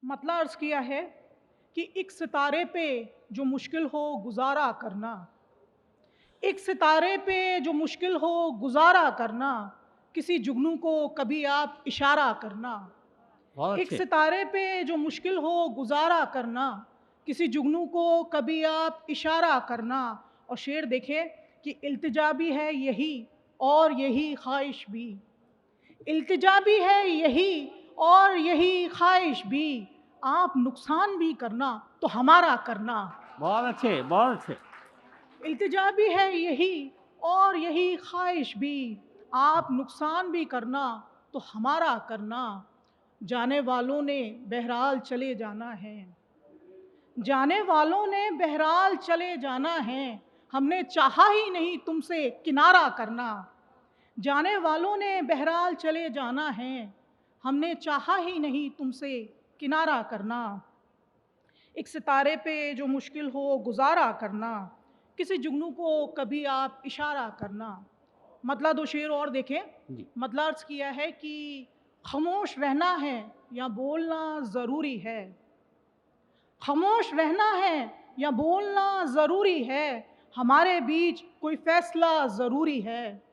मतलब अर्ज़ किया है कि एक सितारे पे जो मुश्किल हो गुज़ारा करना, एक सितारे पे जो मुश्किल हो गुज़ारा करना, किसी जुगनू को कभी आप इशारा करना। बहुत एक अच्छे। सितारे पे जो मुश्किल हो गुज़ारा करना, किसी जुगनू को कभी आप इशारा करना। और शेर देखें कि इल्तिजा भी है यही और यही ख़्वाहिश भी, इल्तिजा भी है यही और यही ख्वाहिश भी, आप नुकसान भी करना तो हमारा करना। बहुत अच्छे, बहुत अच्छे। इल्तिजा भी है यही और यही ख्वाहिश भी, आप नुकसान भी करना तो हमारा करना। जाने वालों ने बहरहाल चले जाना है, जाने वालों ने बहरहाल चले जाना है, हमने चाहा ही नहीं तुमसे किनारा करना। जाने वालों ने बहरहाल चले जाना है, हमने चाहा ही नहीं तुमसे किनारा करना। एक सितारे पे जो मुश्किल हो गुज़ारा करना, किसी जुगनू को कभी आप इशारा करना। मतलब दो शेर और देखें। जी। मतलब अर्ज़ किया है कि खामोश रहना है या बोलना ज़रूरी है, खामोश रहना है या बोलना ज़रूरी है, हमारे बीच कोई फ़ैसला ज़रूरी है।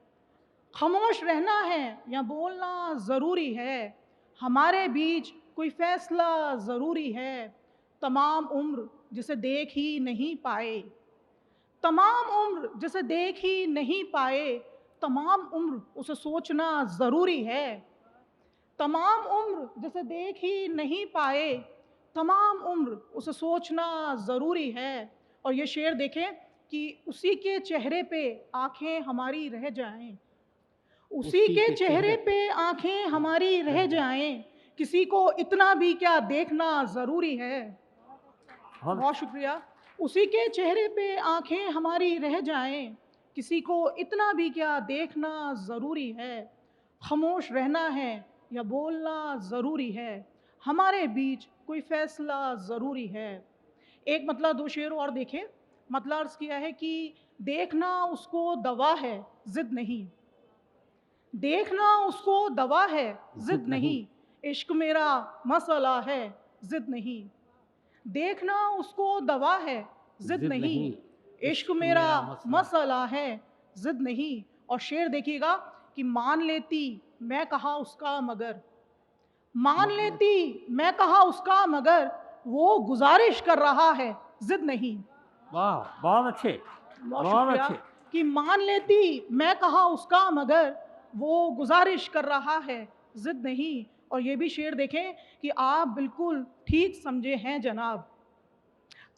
खामोश रहना है या बोलना ज़रूरी है, हमारे बीच कोई फ़ैसला ज़रूरी है। तमाम उम्र जिसे देख ही नहीं पाए, तमाम उम्र जिसे देख ही नहीं पाए, तमाम उम्र उसे सोचना ज़रूरी है। तमाम उम्र जिसे देख ही नहीं पाए, तमाम उम्र उसे सोचना ज़रूरी है। और ये शेर देखें कि उसी के चेहरे पे आँखें हमारी रह जाएं, उसी उसी के के चेहरे चेहरे पे आँखें हमारी रह रह जाए। जाएं, किसी को इतना भी क्या देखना ज़रूरी है। बहुत बहुत अच्छे। शुक्रिया। उसी के चेहरे पे आँखें हमारी रह जाएं, किसी को इतना भी क्या देखना ज़रूरी है। खामोश रहना है या बोलना ज़रूरी है, हमारे बीच कोई फ़ैसला ज़रूरी है। एक मतलब दो शेर और देखें। मतलब अर्ज़ किया है कि देखना उसको दवा है, ज़िद नहीं, देखना उसको दवा है, ज़िद ज़िद नहीं, नहीं, इश्क मेरा मसला है, ज़िद नहीं। देखना उसको दवा है, ज़िद ज़िद नहीं, नहीं, इश्क इश्क मेरा मेरा मसला। मसला है, ज़िद नहीं। और शेर देखिएगा कि मान लेती मैं कहा उसका मगर, मान मान ले। लेती मैं कहा उसका मगर, वो गुज़ारिश कर रहा है, ज़िद नहीं। वाह! बहुत अच्छे, बहुत बहुत शुक्रिया। अच्छे। कि मान लेती मैं कहा उसका मगर, वो गुज़ारिश कर रहा है, ज़िद नहीं। और ये भी शेर देखें कि आप बिल्कुल ठीक समझे हैं जनाब,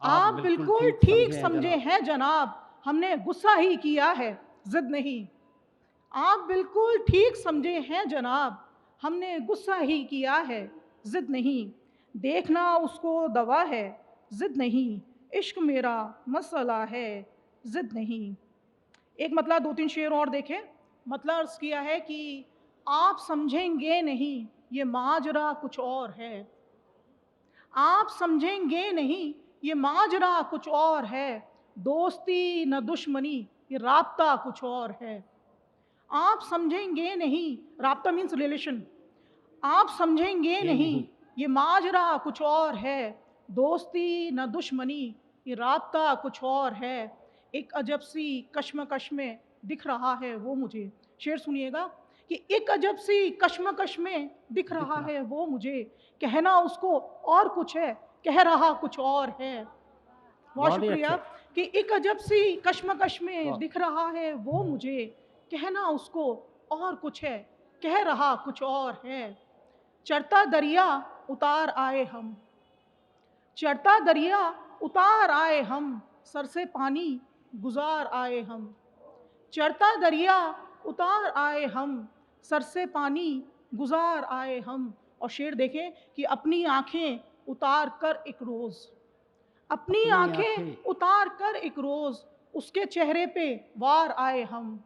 आप आप बिल्कुल बिल्कुल ठीक ठीक समझे हैं समझे जनाब। हैं जनाब, हमने गुस्सा ही किया है, ज़िद नहीं। आप बिल्कुल ठीक समझे हैं जनाब, हमने गुस्सा ही किया है, ज़िद नहीं। देखना उसको दवा है, ज़िद नहीं, इश्क मेरा मसला है, ज़िद नहीं। एक मतलब दो तीन शेर और देखें। मतलब अर्ज़ किया है कि आप समझेंगे नहीं ये माजरा कुछ और है, आप समझेंगे नहीं ये माजरा कुछ और है, दोस्ती न दुश्मनी ये राब्ता कुछ और है। आप समझेंगे नहीं, राब्ता मीन्स रिलेशन, आप समझेंगे ये नहीं नहीं। ये माजरा कुछ और है, दोस्ती न दुश्मनी ये राब्ता कुछ और है। एक अजब सी कश्मकश में दिख रहा है वो मुझे। शेर सुनिएगा कि एक अजब सी कश्मकश में दिख दिख रहा रहा। है वो मुझे, कहना उसको और कुछ है, कह रहा कुछ और है। बहुत बहुत ही शुक्रिया। अच्छे। कि एक अजब सी कश्मकश में बहुत। दिख रहा है वो मुझे, कहना उसको और कुछ है, कह रहा कुछ और है। चढ़ता दरिया उतार आए हम, चढ़ता दरिया उतार आए हम, सर से पानी गुजार आए हम। चढ़ता दरिया उतार आए हम, सर से पानी गुजार आए हम। और शेर देखें कि अपनी आंखें उतार कर एक रोज़, अपनी अपनी आंखें आँखें। उतार कर एक रोज़ उसके चेहरे पे वार आए हम।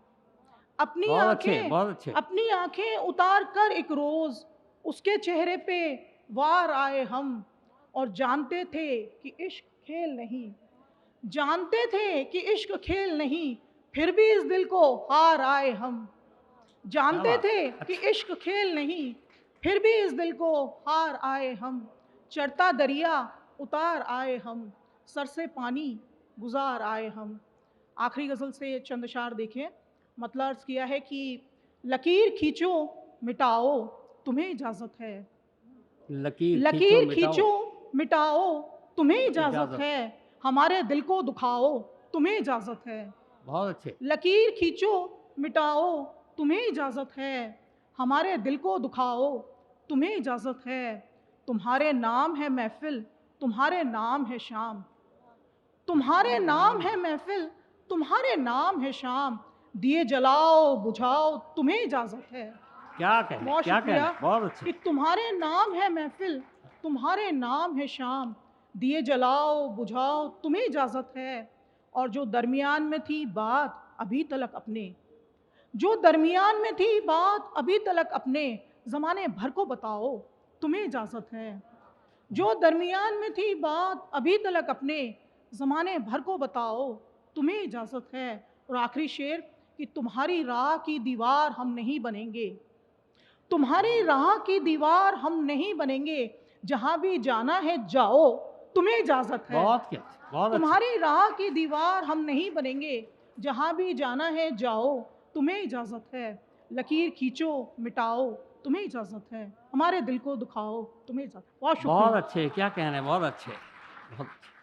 अपनी बहुत अच्छे, आंखें, बहुत अच्छे। अपनी आंखें उतार कर एक रोज़ उसके चेहरे पे वार आए हम। और जानते थे कि इश्क खेल नहीं, जानते थे कि इश्क खेल नहीं, फिर भी इस दिल को हार आए हम। क्या जानते बात! थे कि अच्छा। इश्क खेल नहीं, फिर भी इस दिल को हार आए हम। चढ़ता दरिया उतार आए हम, सर से पानी गुजार आए हम। आखिरी गज़ल से चंद अशार देखें। मतलब अर्ज़ किया है कि लकीर खींचो मिटाओ तुम्हें इजाज़त है, लकीर खींचो मिटाओ तुम्हें इजाज़त इजाज़त। है, हमारे दिल को दुखाओ तुम्हें इजाज़त है। बहुत अच्छे। लकीर खींचो मिटाओ तुम्हें इजाज़त है, हमारे दिल को दुखाओ तुम्हें इजाज़त है। तुम्हारे नाम है महफ़िल तुम्हारे नाम है शाम, तुम्हारे नाम है महफ़िल तुम्हारे नाम है शाम, दिए जलाओ बुझाओ तुम्हें इजाज़त है। क्या कहने, बहुत क्या शुक्रिया कहने, बहुत कि अच्छे। तुम्हारे नाम है महफ़िल तुम्हारे नाम है शाम, दिए जलाओ बुझाओ तुम्हें इजाज़त है। और जो दरमियान में थी बात अभी तलक अपने, जो दरमियान में थी बात अभी तलक अपने, ज़माने भर को बताओ तुम्हें इजाज़त है। जो दरमियान में थी बात अभी तलक अपने, ज़माने भर को बताओ तुम्हें इजाज़त है। और आखिरी शेर कि तुम्हारी राह की दीवार हम नहीं बनेंगे, तुम्हारी राह की दीवार हम नहीं बनेंगे, जहाँ भी जाना है जाओ तुम्हें इजाज़त है। बहुत अच्छे, बहुत अच्छे। तुम्हारी राह की दीवार हम नहीं बनेंगे, जहाँ भी जाना है जाओ तुम्हें इजाज़त है। लकीर खींचो मिटाओ तुम्हें इजाज़त है, हमारे दिल को दुखाओ तुम्हें इजाज़त। बहुत बहुत शुक्रिया। अच्छे, क्या कहने, बहुत अच्छे, बहुत अच्छे।